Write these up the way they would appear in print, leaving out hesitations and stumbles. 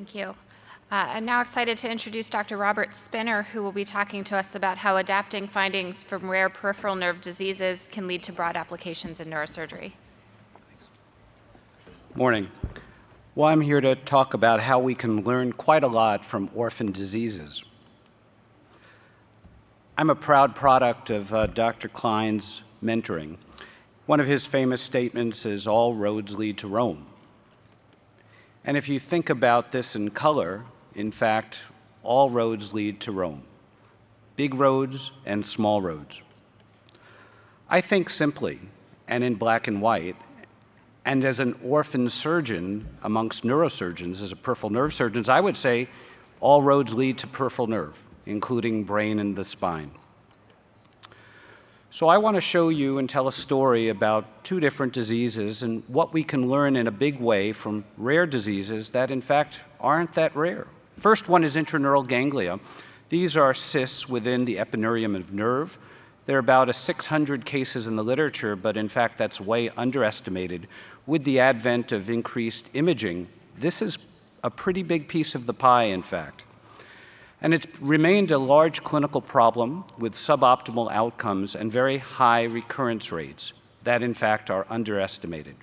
Thank you. I'm now excited to introduce Dr. Robert Spinner, who will be talking to us about how adapting findings from rare peripheral nerve diseases can lead to broad applications in neurosurgery. Morning. Well, I'm here to talk about how we can learn quite a lot from orphan diseases. I'm a proud product of Dr. Klein's mentoring. One of his famous statements is, "All roads lead to Rome." And if you think about this in color, in fact, all roads lead to Rome. Big roads and small roads. I think simply, and in black and white, and as an orphan surgeon amongst neurosurgeons, as a peripheral nerve surgeons, I would say all roads lead to peripheral nerve, including brain and the spine. So I want to show you and tell a story about two different diseases and what we can learn in a big way from rare diseases that, in fact, aren't that rare. First one is intraneural ganglia. These are cysts within the epineurium of nerve. There are about 600 cases in the literature, but in fact, that's way underestimated. With the advent of increased imaging, this is a pretty big piece of the pie, in fact. And it's remained a large clinical problem with suboptimal outcomes and very high recurrence rates that, in fact, are underestimated.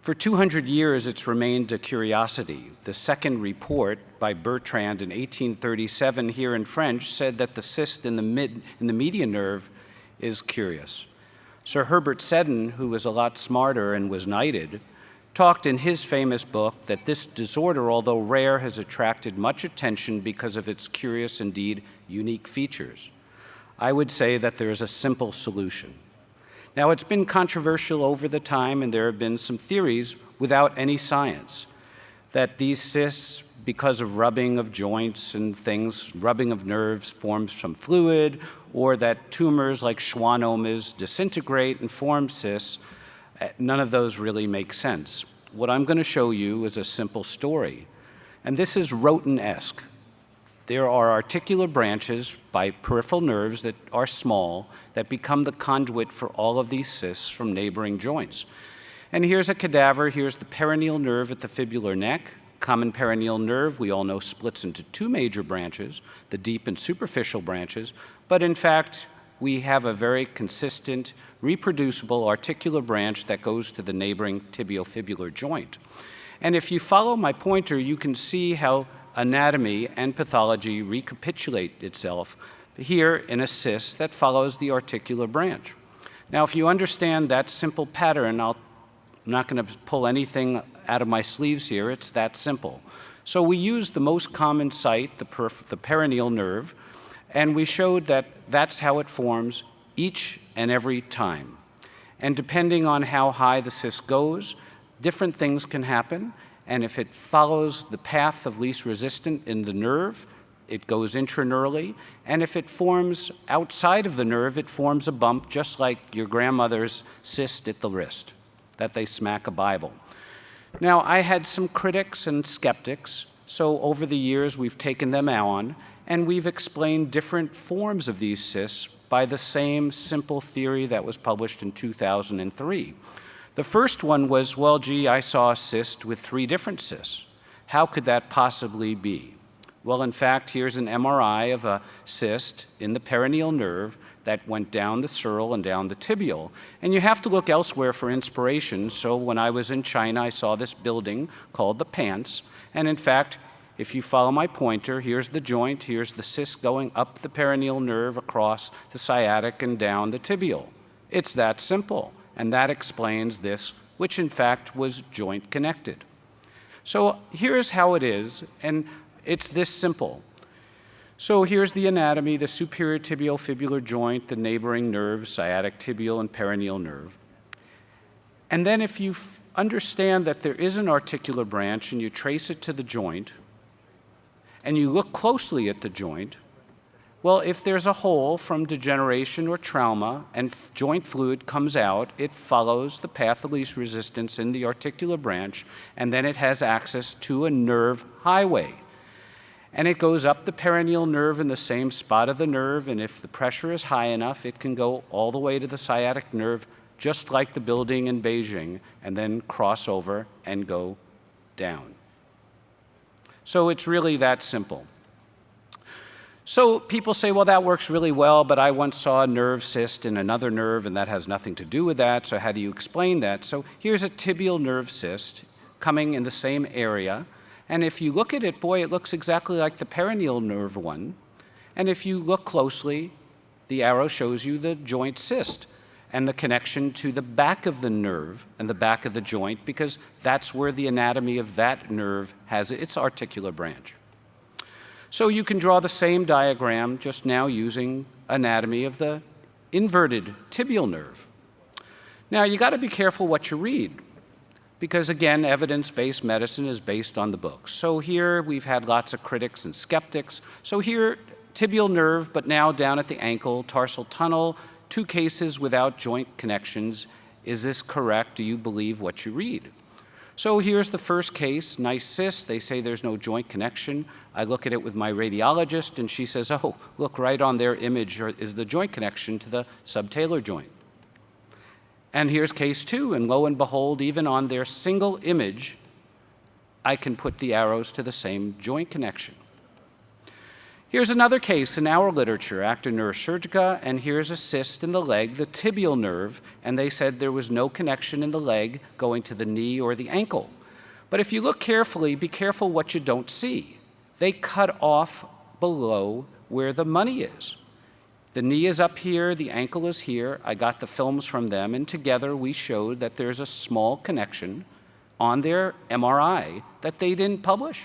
For 200 years, it's remained a curiosity. The second report by Bertrand in 1837 here in French said that the cyst in the median nerve is curious. Sir Herbert Seddon, who was a lot smarter and was knighted, talked in his famous book that this disorder, although rare, has attracted much attention because of its curious, indeed unique features. I would say that there is a simple solution. Now, it's been controversial over the time, and there have been some theories without any science that these cysts, because of rubbing of joints and things, rubbing of nerves forms some fluid, or that tumors like schwannomas disintegrate and form cysts. None of those really make sense. What I'm going to show you is a simple story, and this is Roten-esque. There are articular branches by peripheral nerves that are small that become the conduit for all of these cysts from neighboring joints. And here's a cadaver. Here's the perineal nerve at the fibular neck. Common perineal nerve, we all know, splits into two major branches, the deep and superficial branches, but in fact, we have a very consistent, reproducible articular branch that goes to the neighboring tibiofibular joint. And if you follow my pointer, you can see how anatomy and pathology recapitulate itself here in a cyst that follows the articular branch. Now, if you understand that simple pattern, I'm not going to pull anything out of my sleeves here. It's that simple. So we used the most common site, the perineal nerve, and we showed that that's how it forms each and every time. And depending on how high the cyst goes, different things can happen. And if it follows the path of least resistance in the nerve, it goes intraneurally. And if it forms outside of the nerve, it forms a bump just like your grandmother's cyst at the wrist, that they smack a Bible. Now, I had some critics and skeptics, so over the years we've taken them on, and we've explained different forms of these cysts by the same simple theory that was published in 2003. The first one was, well, gee, I saw a cyst with 3 different cysts. How could that possibly be? Well, in fact, here's an MRI of a cyst in the perineal nerve that went down the sural and down the tibial. And you have to look elsewhere for inspiration. So when I was in China, I saw this building called the Pants. And in fact, if you follow my pointer, here's the joint, here's the cyst going up the perineal nerve across the sciatic and down the tibial. It's that simple. And that explains this, which in fact was joint connected. So here's how it is, and it's this simple. So here's the anatomy, the superior tibiofibular joint, the neighboring nerves, sciatic, tibial, and perineal nerve. And then if you understand that there is an articular branch and you trace it to the joint, and you look closely at the joint, well, if there's a hole from degeneration or trauma and joint fluid comes out, it follows the path of least resistance in the articular branch, and then it has access to a nerve highway. And it goes up the perineal nerve in the same spot of the nerve, and if the pressure is high enough, it can go all the way to the sciatic nerve, just like the building in Beijing, and then cross over and go down. So it's really that simple. So people say, well, that works really well, but I once saw a nerve cyst in another nerve, and that has nothing to do with that, so how do you explain that? So here's a tibial nerve cyst coming in the same area, and if you look at it, boy, it looks exactly like the perineal nerve one, and if you look closely, the arrow shows you the joint cyst and the connection to the back of the nerve and the back of the joint, because that's where the anatomy of that nerve has its articular branch. So you can draw the same diagram, just now using anatomy of the inverted tibial nerve. Now, you got to be careful what you read, because again, evidence-based medicine is based on the books. So here we've had lots of critics and skeptics. So here, tibial nerve, but now down at the ankle, tarsal tunnel, 2 cases without joint connections. Is this correct? Do you believe what you read? So here's the first case, nice cyst. They say there's no joint connection. I look at it with my radiologist, and she says, oh, look, right on their image is the joint connection to the subtalar joint. And here's case 2, and lo and behold, even on their single image, I can put the arrows to the same joint connection. Here's another case in our literature, Acta neurosurgica, and here's a cyst in the leg, the tibial nerve, and they said there was no connection in the leg going to the knee or the ankle. But if you look carefully, be careful what you don't see. They cut off below where the money is. The knee is up here, the ankle is here. I got the films from them, and together we showed that there's a small connection on their MRI that they didn't publish.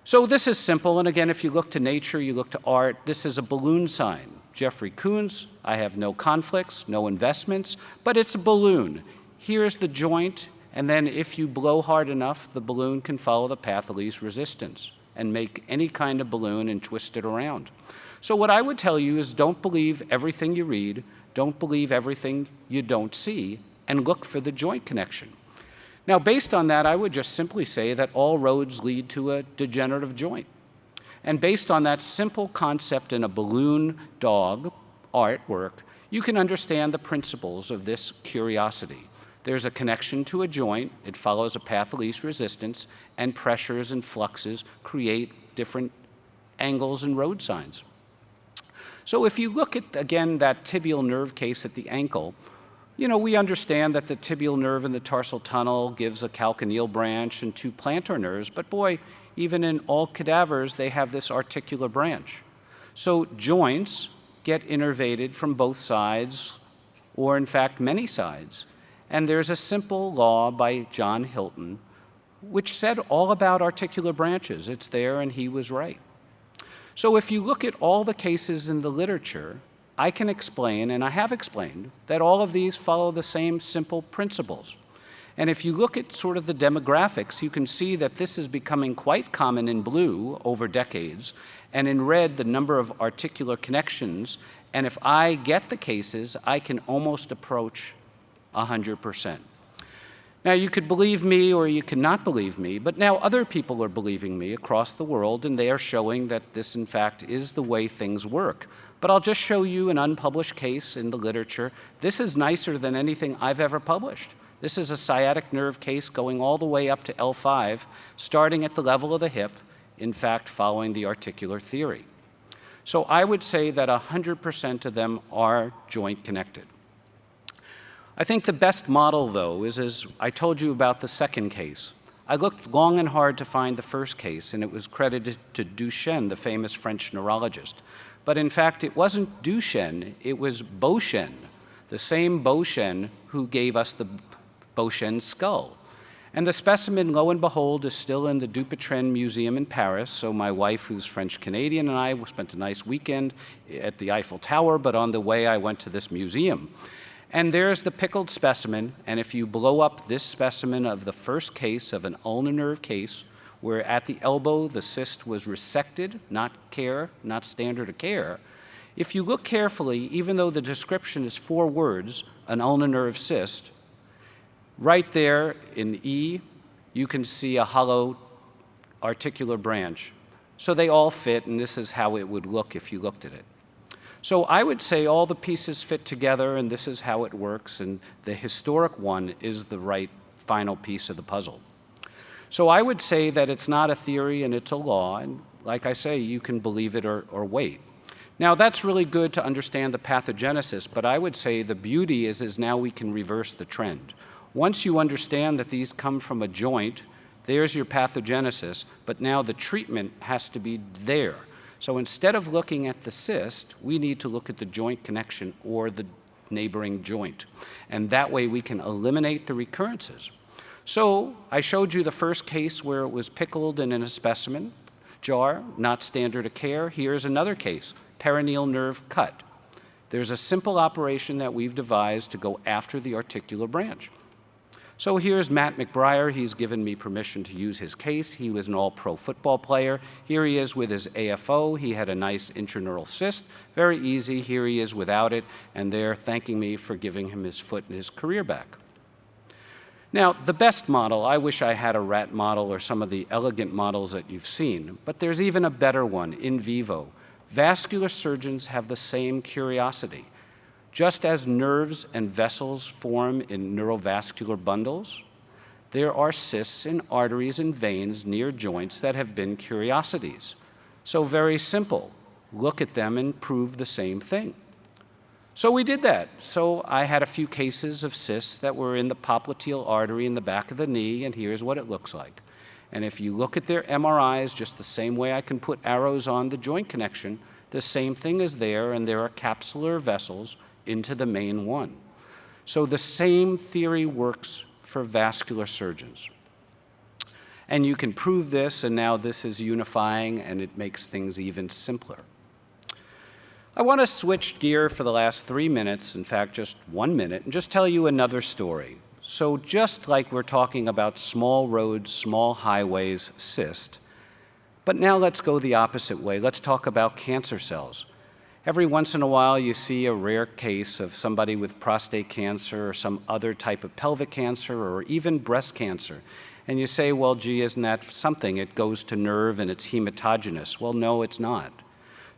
So this is simple, and again, if you look to nature, you look to art, this is a balloon sign. Jeffrey Koons, I have no conflicts, no investments, but it's a balloon. Here's the joint, and then if you blow hard enough, the balloon can follow the path of least resistance and make any kind of balloon and twist it around. So what I would tell you is don't believe everything you read, don't believe everything you don't see, and look for the joint connection. Now, based on that, I would just simply say that all roads lead to a degenerative joint. And based on that simple concept in a balloon dog artwork, you can understand the principles of this curiosity. There's a connection to a joint, it follows a path of least resistance, and pressures and fluxes create different angles and road signs. So if you look at, again, that tibial nerve case at the ankle, you know, we understand that the tibial nerve in the tarsal tunnel gives a calcaneal branch and 2 plantar nerves, but boy, even in all cadavers, they have this articular branch. So joints get innervated from both sides, or in fact, many sides. And there's a simple law by John Hilton, which said all about articular branches. It's there, and he was right. So if you look at all the cases in the literature, I can explain, and I have explained, that all of these follow the same simple principles. And if you look at sort of the demographics, you can see that this is becoming quite common in blue over decades, and in red, the number of articular connections. And if I get the cases, I can almost approach 100%. Now, you could believe me or you cannot believe me, but now other people are believing me across the world, and they are showing that this, in fact, is the way things work. But I'll just show you an unpublished case in the literature. This is nicer than anything I've ever published. This is a sciatic nerve case going all the way up to L5, starting at the level of the hip, in fact, following the articular theory. So I would say that 100% of them are joint connected. I think the best model, though, is as I told you about the second case. I looked long and hard to find the first case, and it was credited to Duchenne, the famous French neurologist. But in fact, it wasn't Duchenne, it was Beauchene, the same Beauchene who gave us the Beauchene skull. And the specimen, lo and behold, is still in the Dupuytren Museum in Paris. So my wife, who's French-Canadian, and I spent a nice weekend at the Eiffel Tower, but on the way I went to this museum. And there's the pickled specimen, and if you blow up this specimen of the first case of an ulnar nerve case, where at the elbow the cyst was resected, not standard of care, if you look carefully, even though the description is 4 words, an ulnar nerve cyst, right there in E, you can see a hollow articular branch. So they all fit, and this is how it would look if you looked at it. So I would say all the pieces fit together, and this is how it works, and the historic one is the right final piece of the puzzle. So I would say that it's not a theory and it's a law, and like I say, you can believe it or wait. Now, that's really good to understand the pathogenesis, but I would say the beauty is now we can reverse the trend. Once you understand that these come from a joint, there's your pathogenesis, but now the treatment has to be there. So instead of looking at the cyst, we need to look at the joint connection or the neighboring joint. And that way we can eliminate the recurrences. So I showed you the first case where it was pickled and in a specimen jar, not standard of care. Here's another case, perineal nerve cut. There's a simple operation that we've devised to go after the articular branch. So here's Matt McBriar. He's given me permission to use his case. He was an all-pro football player. Here he is with his AFO. He had a nice intraneural cyst. Very easy. Here he is without it, and they're thanking me for giving him his foot and his career back. Now, the best model, I wish I had a rat model or some of the elegant models that you've seen, but there's even a better one, in vivo. Vascular surgeons have the same curiosity. Just as nerves and vessels form in neurovascular bundles, there are cysts in arteries and veins near joints that have been curiosities. So very simple, look at them and prove the same thing. So we did that. So I had a few cases of cysts that were in the popliteal artery in the back of the knee, and here's what it looks like. And if you look at their MRIs, just the same way I can put arrows on the joint connection, the same thing is there, and there are capsular vessels into the main one. So the same theory works for vascular surgeons. And you can prove this, and now this is unifying, and it makes things even simpler. I want to switch gear for the last 3 minutes, in fact, just 1 minute, and just tell you another story. So just like we're talking about small roads, small highways, cyst, but now let's go the opposite way. Let's talk about cancer cells. Every once in a while, you see a rare case of somebody with prostate cancer or some other type of pelvic cancer or even breast cancer. And you say, well, gee, isn't that something? It goes to nerve and it's hematogenous. Well, no, it's not.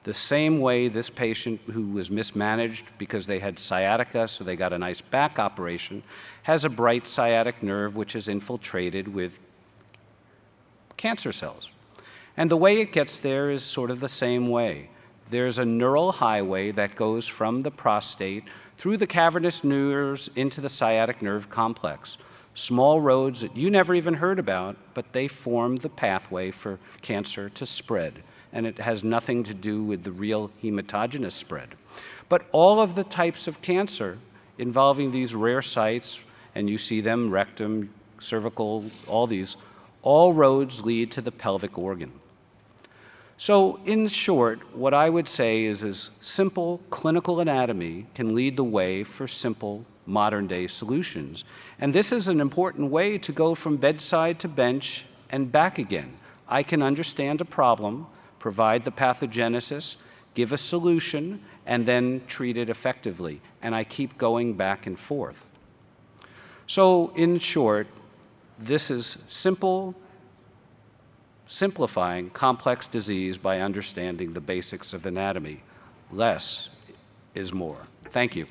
The same way this patient who was mismanaged because they had sciatica, so they got a nice back operation, has a bright sciatic nerve which is infiltrated with cancer cells. And the way it gets there is sort of the same way. There's a neural highway that goes from the prostate through the cavernous nerves into the sciatic nerve complex. Small roads that you never even heard about, but they form the pathway for cancer to spread. And it has nothing to do with the real hematogenous spread. But all of the types of cancer involving these rare sites, and you see them, rectum, cervical, all roads lead to the pelvic organ. So in short, what I would say is simple clinical anatomy can lead the way for simple modern-day solutions. And this is an important way to go from bedside to bench and back again. I can understand a problem, provide the pathogenesis, give a solution, and then treat it effectively. And I keep going back and forth. So in short, this is simplifying complex disease by understanding the basics of anatomy. Less is more. Thank you.